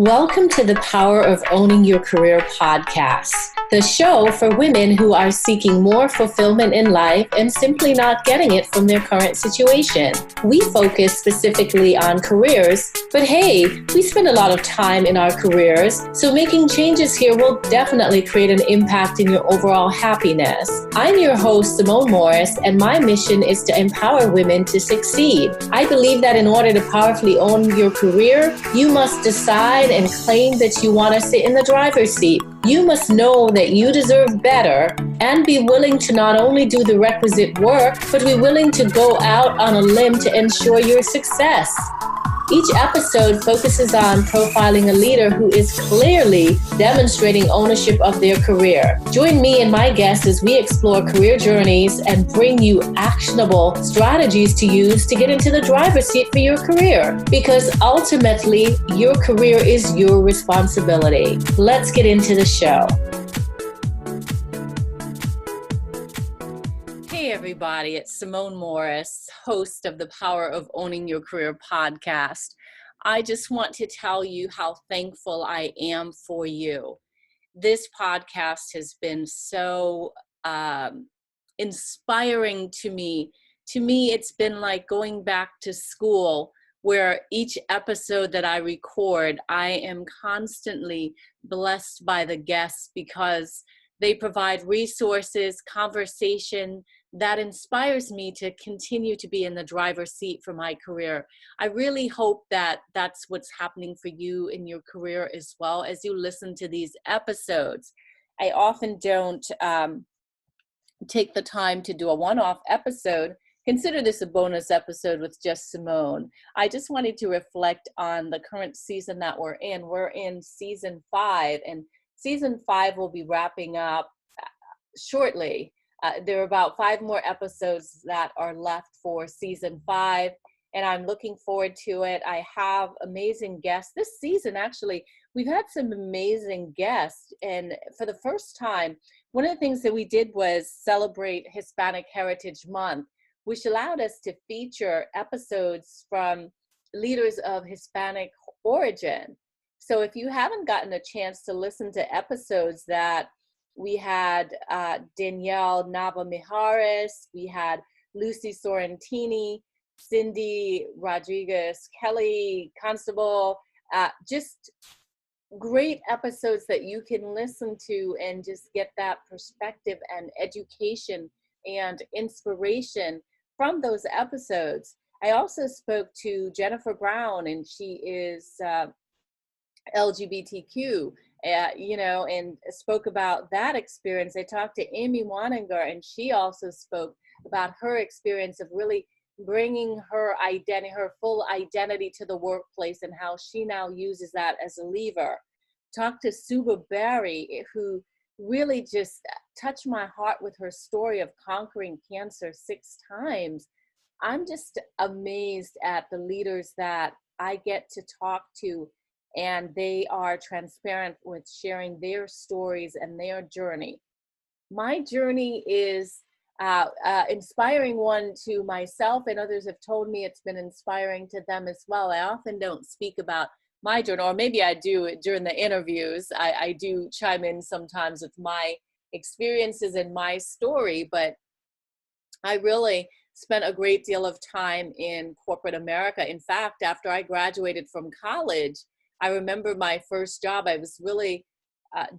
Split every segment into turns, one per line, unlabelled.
Welcome to the Power of Owning Your Career podcast, the show for women who are seeking more fulfillment in life and simply not getting it from their current situation. We focus specifically on careers, but hey, we spend a lot of time in our careers, so making changes here will definitely create an impact in your overall happiness. I'm your host, Simone Morris, and my mission is to empower women to succeed. I believe that in order to powerfully own your career, you must decide and claim that you want to sit in the driver's seat. You must know that you deserve better and be willing to not only do the requisite work, but be willing to go out on a limb to ensure your success. Each episode focuses on profiling a leader who is clearly demonstrating ownership of their career. Join me and my guests as we explore career journeys and bring you actionable strategies to use to get into the driver's seat for your career. Because ultimately, your career is your responsibility. Let's get into the show. Hey everybody, it's Simone Morris, host of the Power of Owning Your Career podcast. I just want to tell you how thankful I am for you. This podcast has been so inspiring to me. To me, it's been like going back to school, where each episode that I record, I am constantly blessed by the guests because they provide resources, conversation that inspires me to continue to be in the driver's seat for my career. I really hope that that's what's happening for you in your career as well as you listen to these episodes. I often don't take the time to do a one-off episode. Consider this a bonus episode with just Simone. I just wanted to reflect on the current season that we're in. We're in season 5, and season 5 will be wrapping up shortly. There are about 5 more episodes that are left for season 5, and I'm looking forward to it. I have amazing guests. This season, actually, we've had some amazing guests, and for the first time, one of the things that we did was celebrate Hispanic Heritage Month, which allowed us to feature episodes from leaders of Hispanic origin. So if you haven't gotten a chance to listen to episodes that we had Danielle Nava Mijares, we had Lucy Sorrentini, Cindy Rodriguez Kelly, Constable, just great episodes that you can listen to and just get that perspective and education and inspiration from those episodes. I also spoke to Jennifer Brown, and she is LGBTQ, and spoke about that experience. I talked to Amy Waninger, and she also spoke about her experience of really bringing her identity, her full identity to the workplace and how she now uses that as a lever. Talked to Suba Barry, who really just touched my heart with her story of conquering cancer 6 times. I'm just amazed at the leaders that I get to talk to, and they are transparent with sharing their stories and their journey. My journey is inspiring one to myself, and others have told me it's been inspiring to them as well. I often don't speak about my journey, or maybe I do during the interviews. I do chime in sometimes with my experiences and my story, but I really spent a great deal of time in corporate America. In fact, after I graduated from college, I remember my first job, I was really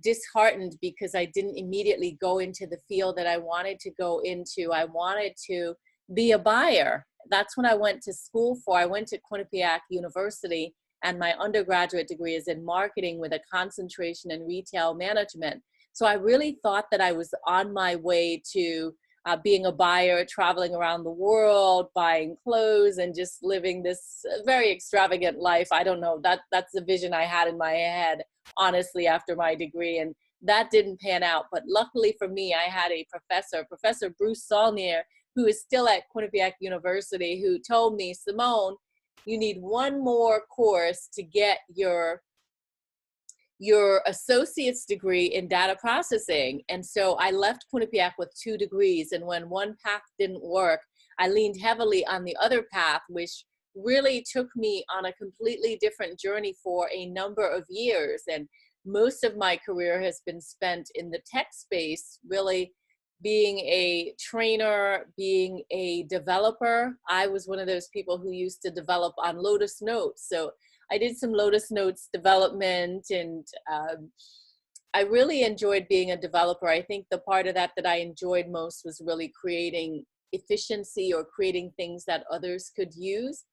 disheartened because I didn't immediately go into the field that I wanted to go into. I wanted to be a buyer. That's what I went to school for. I went to Quinnipiac University, and my undergraduate degree is in marketing with a concentration in retail management. So I really thought that I was on my way to being a buyer, traveling around the world, buying clothes, and just living this very extravagant life. I don't know, that's the vision I had in my head, honestly, after my degree. And that didn't pan out. But luckily for me, I had a Professor Bruce Saulnier, who is still at Quinnipiac University, who told me, Simone, you need one more course to get your associate's degree in data processing. And so I left Quinnipiac with 2 degrees. And when one path didn't work, I leaned heavily on the other path, which really took me on a completely different journey for a number of years. And most of my career has been spent in the tech space, really being a trainer, being a developer. I was one of those people who used to develop on Lotus Notes. So I did some Lotus Notes development, and I really enjoyed being a developer. I think the part of that that I enjoyed most was really creating efficiency or creating things that others could use.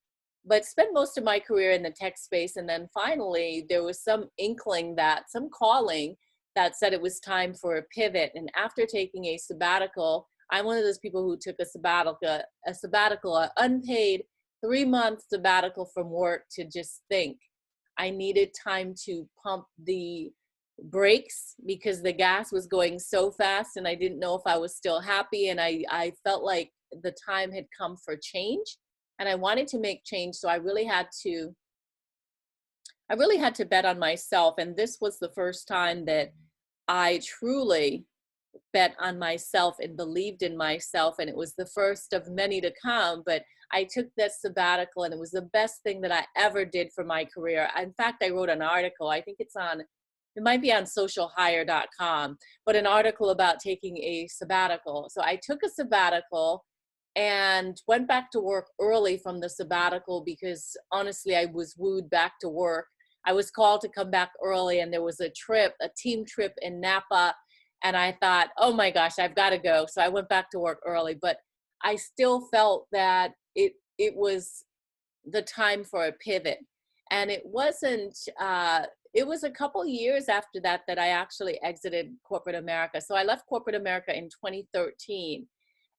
But spent most of my career in the tech space. And then finally, there was some inkling that, some calling that said it was time for a pivot. And after taking a sabbatical, I'm one of those people who took a sabbatical, an unpaid 3-month sabbatical from work to just think. I needed time to pump the brakes because the gas was going so fast and I didn't know if I was still happy. And I felt like the time had come for change and I wanted to make change. So I really had to bet on myself. And this was the first time that I truly bet on myself and believed in myself. And it was the first of many to come, but I took that sabbatical and it was the best thing that I ever did for my career. In fact, I wrote an article, I think it might be on socialhire.com, but an article about taking a sabbatical. So I took a sabbatical and went back to work early from the sabbatical because honestly, I was wooed back to work. I was called to come back early and there was a team trip in Napa. And I thought, oh my gosh, I've got to go. So I went back to work early, but I still felt that it was the time for a pivot. And it wasn't, it was a couple years after that that I actually exited corporate America. So I left corporate America in 2013.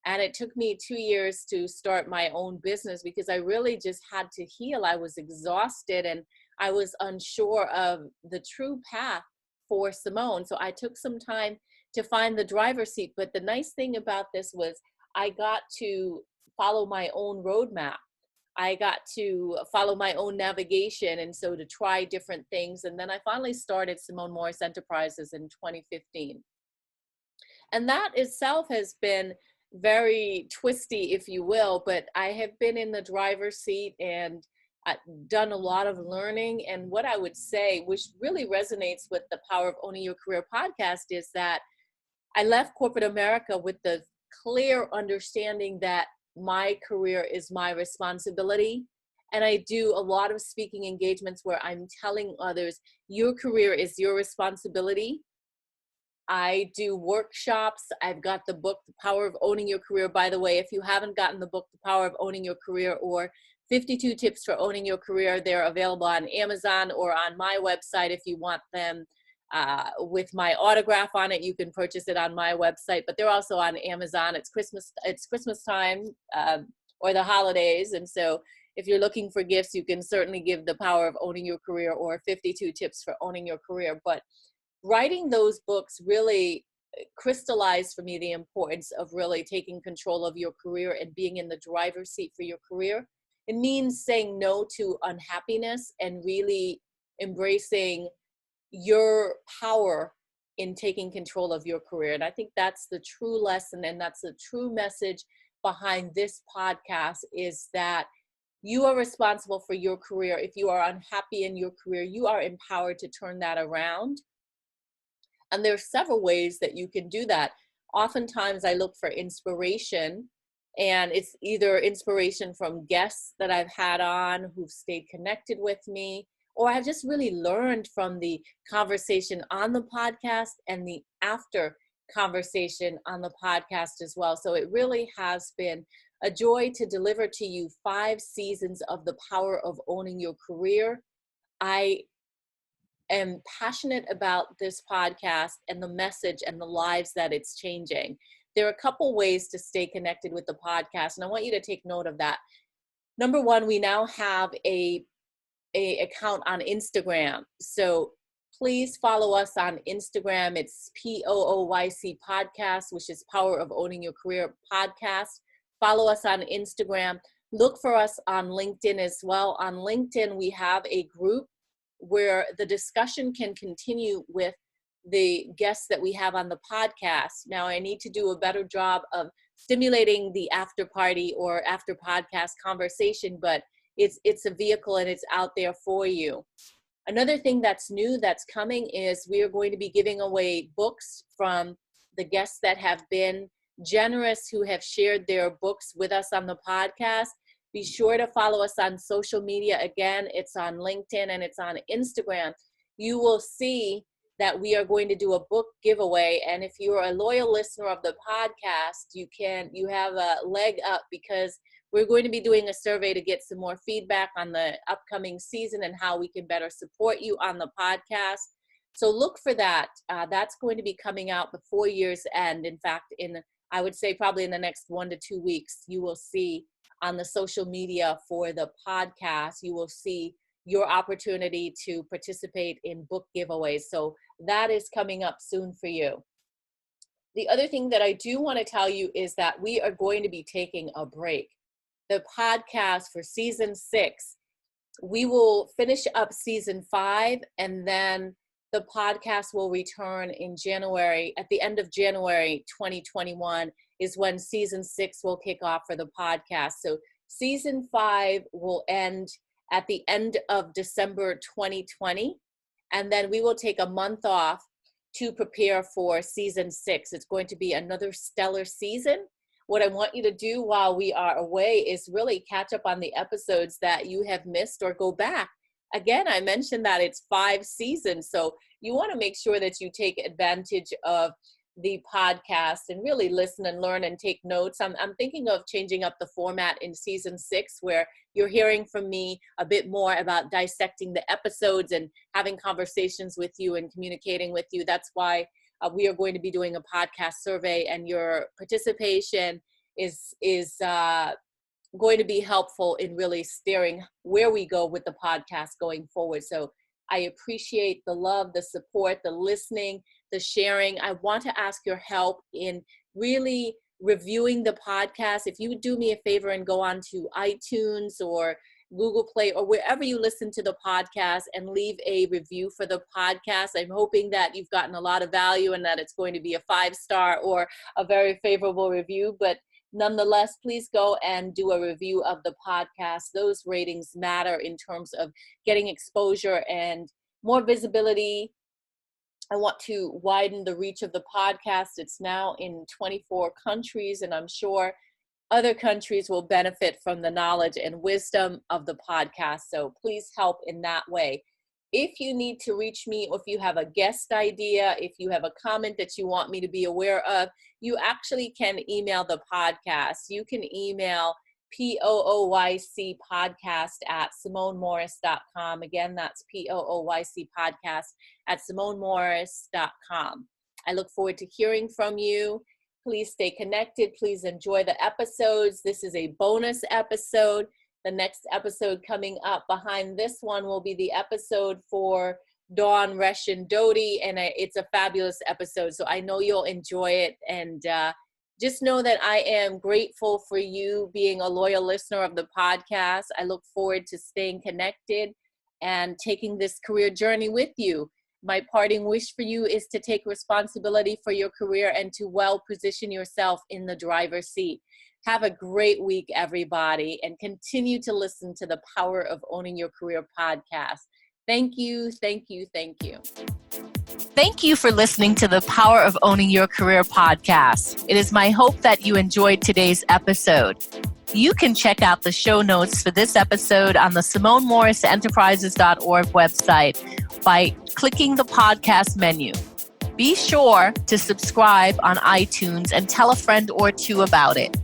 And it took me 2 years to start my own business because I really just had to heal. I was exhausted and I was unsure of the true path for Simone. So I took some time to find the driver's seat. But the nice thing about this was I got to follow my own roadmap. I got to follow my own navigation. And so to try different things. And then I finally started Simone Morris Enterprises in 2015. And that itself has been very twisty, if you will, but I have been in the driver's seat and done a lot of learning. And what I would say, which really resonates with the Power of Owning Your Career podcast, is that I left corporate America with the clear understanding that my career is my responsibility. And I do a lot of speaking engagements where I'm telling others, your career is your responsibility. I do workshops. I've got the book, The Power of Owning Your Career. By the way, if you haven't gotten the book, The Power of Owning Your Career, or 52 Tips for Owning Your Career, they're available on Amazon or on my website. If you want them with my autograph on it, you can purchase it on my website, but they're also on Amazon. It's Christmas time or the holidays. And so if you're looking for gifts, you can certainly give The Power of Owning Your Career or 52 Tips for Owning Your Career. But writing those books really crystallized for me the importance of really taking control of your career and being in the driver's seat for your career. It means saying no to unhappiness and really embracing your power in taking control of your career. And I think that's the true lesson, and that's the true message behind this podcast, is that you are responsible for your career. If you are unhappy in your career, you are empowered to turn that around. And there are several ways that you can do that. Oftentimes I look for inspiration, and it's either inspiration from guests that I've had on who've stayed connected with me, or I've just really learned from the conversation on the podcast and the after conversation on the podcast as well. So it really has been a joy to deliver to you 5 seasons of The Power of Owning Your Career. I am passionate about this podcast and the message and the lives that it's changing. There are a couple ways to stay connected with the podcast, and I want you to take note of that. Number one, we now have a account on Instagram. So please follow us on Instagram. It's POOYC podcast, which is Power of Owning Your Career podcast. Follow us on Instagram. Look for us on LinkedIn as well. On LinkedIn, we have a group where the discussion can continue with the guests that we have on the podcast. Now, I need to do a better job of stimulating the after party or after podcast conversation, but it's a vehicle and it's out there for you. Another thing that's new that's coming is we are going to be giving away books from the guests that have been generous, who have shared their books with us on the podcast. Be sure to follow us on social media. Again, it's on LinkedIn and it's on Instagram. You will see that we are going to do a book giveaway. And if you're a loyal listener of the podcast, you have a leg up, because we're going to be doing a survey to get some more feedback on the upcoming season and how we can better support you on the podcast. So look for that. That's going to be coming out before year's end. In fact, I would say probably in the next 1 to 2 weeks, you will see on the social media for the podcast, you will see your opportunity to participate in book giveaways. So that is coming up soon for you. The other thing that I do want to tell you is that we are going to be taking a break. The podcast for season 6, we will finish up season 5, and then the podcast will return in January. At the end of January 2021 is when season 6 will kick off for the podcast. So season 5 will end at the end of December 2020, and then we will take a month off to prepare for season 6. It's going to be another stellar season. What I want you to do while we are away is really catch up on the episodes that you have missed, or go back. Again, I mentioned that it's 5 seasons, so you want to make sure that you take advantage of the podcast and really listen and learn and take notes. I'm thinking of changing up the format in season 6, where you're hearing from me a bit more about dissecting the episodes and having conversations with you and communicating with you. That's why we are going to be doing a podcast survey, and your participation is going to be helpful in really steering where we go with the podcast going forward. So I appreciate the love, the support, the listening, the sharing. I want to ask your help in really reviewing the podcast. If you would do me a favor and go on to iTunes or Google Play or wherever you listen to the podcast and leave a review for the podcast. I'm hoping that you've gotten a lot of value and that it's going to be a 5-star or a very favorable review. But nonetheless, please go and do a review of the podcast. Those ratings matter in terms of getting exposure and more visibility. I want to widen the reach of the podcast. It's now in 24 countries, and I'm sure other countries will benefit from the knowledge and wisdom of the podcast. So please help in that way. If you need to reach me, or if you have a guest idea, if you have a comment that you want me to be aware of, you actually can email the podcast. You can email pooyc podcast@simonemorris.com. Again, that's pooyc podcast@simonemorris.com. I look forward to hearing from you. Please stay connected. Please enjoy the episodes. This is a bonus episode. The next episode coming up behind this one will be the episode for Dawn Reshin Doty, and it's a fabulous episode. So I know you'll enjoy it. And just know that I am grateful for you being a loyal listener of the podcast. I look forward to staying connected and taking this career journey with you. My parting wish for you is to take responsibility for your career and to well position yourself in the driver's seat. Have a great week, everybody, and continue to listen to the Power of Owning Your Career podcast. Thank you, thank you, thank you. Thank you for listening to the Power of Owning Your Career podcast. It is my hope that you enjoyed today's episode. You can check out the show notes for this episode on the SimoneMorrisEnterprises.org website by clicking the podcast menu. Be sure to subscribe on iTunes and tell a friend or two about it.